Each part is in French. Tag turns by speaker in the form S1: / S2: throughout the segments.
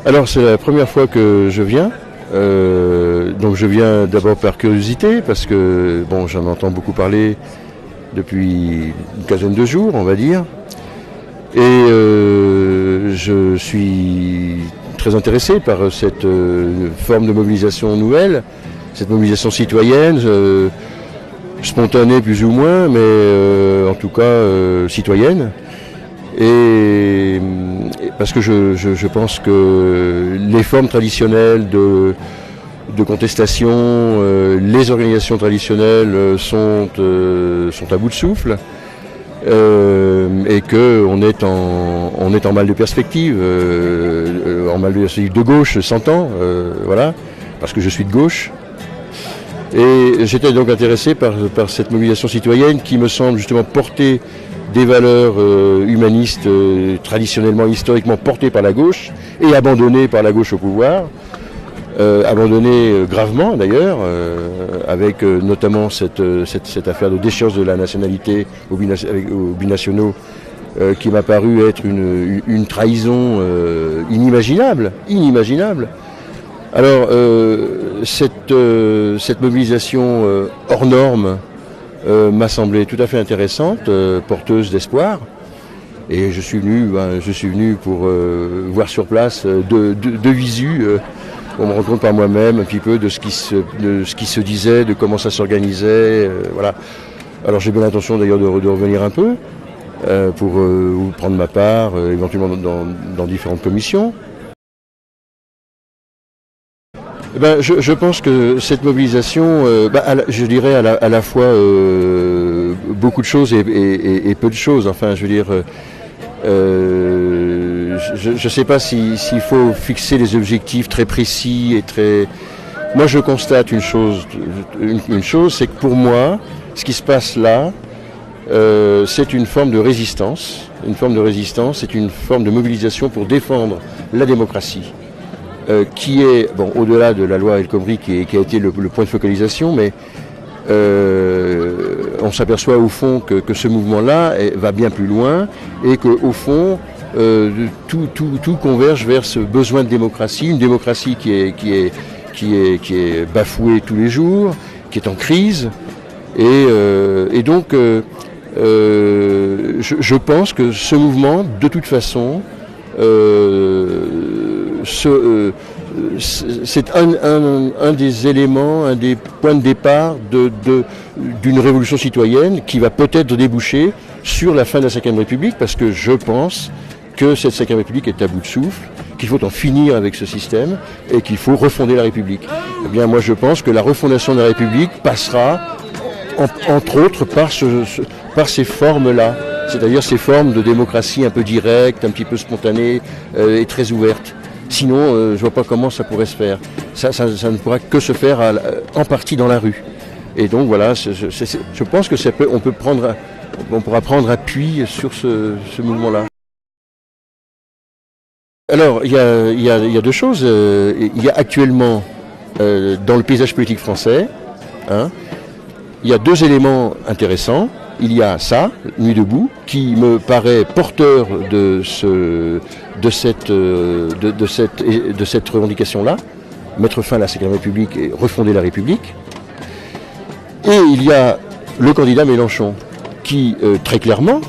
S1: Alors c'est la première fois que je viens. Donc je viens d'abord par curiosité parce que bon, j'en entends beaucoup parler depuis une quinzaine de jours, on va dire. Et je suis très intéressé par cette forme de mobilisation nouvelle, cette mobilisation citoyenne, spontanée plus ou moins, mais en tout cas citoyenne. Et parce que je pense que les formes traditionnelles de contestation, les organisations traditionnelles sont à bout de souffle. Et qu'on est en mal de perspective, de gauche, s'entend, voilà, parce que je suis de gauche. Et j'étais donc intéressé par cette mobilisation citoyenne qui me semble justement porter des valeurs humanistes traditionnellement, historiquement portées par la gauche et abandonnées par la gauche au pouvoir. Abandonné gravement d'ailleurs, avec notamment cette affaire de déchéance de la nationalité aux binationaux qui m'a paru être une trahison inimaginable. Alors cette mobilisation hors norme m'a semblé tout à fait intéressante, porteuse d'espoir. Et je suis venu pour voir sur place de visu. On me rend compte par moi-même un petit peu de ce qui se disait, de comment ça s'organisait, voilà. Alors j'ai bien l'intention d'ailleurs de revenir un peu pour prendre ma part, éventuellement dans différentes commissions. Je pense que cette mobilisation, je dirais à la fois beaucoup de choses et peu de choses. Enfin, je veux dire. Je ne sais pas s'il faut fixer des objectifs très précis et très... Moi je constate une chose, c'est que pour moi, ce qui se passe là, c'est une forme de résistance. C'est une forme de mobilisation pour défendre la démocratie, qui est, bon, au-delà de la loi El Khomri qui a été le point de focalisation, mais on s'aperçoit au fond que ce mouvement-là va bien plus loin et qu'au fond, tout converge vers ce besoin de démocratie, une démocratie qui est bafouée tous les jours, qui est en crise, et donc je pense que ce mouvement, de toute façon, c'est un des éléments, un des points de départ d'une révolution citoyenne qui va peut-être déboucher sur la fin de la Ve République, parce que je pense que cette Ve République est à bout de souffle, qu'il faut en finir avec ce système et qu'il faut refonder la République. Eh bien, moi je pense que la refondation de la République passera entre autres par ces formes-là, c'est-à-dire ces formes de démocratie un peu directe, un petit peu spontanée et très ouverte. Sinon, je ne vois pas comment ça pourrait se faire. Ça ne pourra que se faire en partie dans la rue. Et donc voilà, je pense que on pourra prendre appui sur ce mouvement-là. Alors, il y a deux choses. Il y a actuellement, dans le paysage politique français, il y a deux éléments intéressants. Il y a ça, Nuit debout, qui me paraît porteur de cette revendication-là, mettre fin à la Ve République et refonder la République. Et il y a le candidat Mélenchon, qui très clairement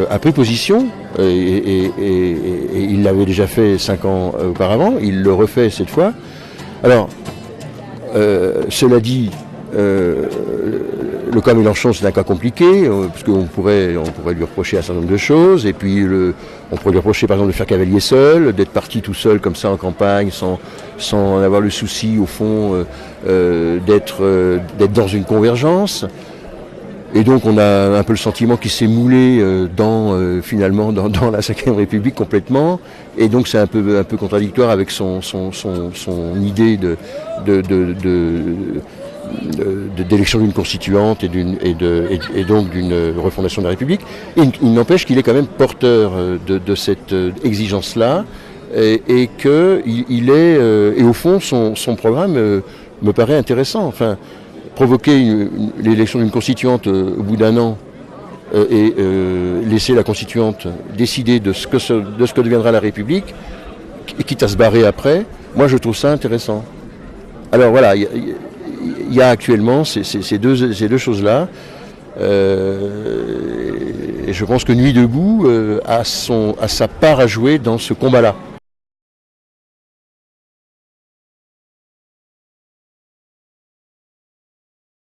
S1: a pris position, et il l'avait déjà fait 5 ans auparavant, il le refait cette fois. Alors, cela dit, le cas Mélenchon, c'est un cas compliqué, parce qu'on pourrait lui reprocher un certain nombre de choses, et puis on pourrait lui reprocher par exemple de faire cavalier seul, d'être parti tout seul comme ça en campagne, sans avoir le souci au fond d'être dans une convergence. Et donc on a un peu le sentiment qu'il s'est moulé finalement dans la Ve République complètement, et donc c'est un peu contradictoire avec son idée d'élection d'une constituante et donc d'une refondation de la République. Il n'empêche qu'il est quand même porteur de cette exigence-là, et qu'il est, et au fond son programme me paraît intéressant. Enfin, provoquer l'élection d'une constituante au bout d'un an et laisser la constituante décider de ce que deviendra la République, et quitte à se barrer après, moi je trouve ça intéressant. Alors voilà, il y a actuellement ces deux choses-là. Et je pense que Nuit debout a sa part à jouer dans ce combat-là.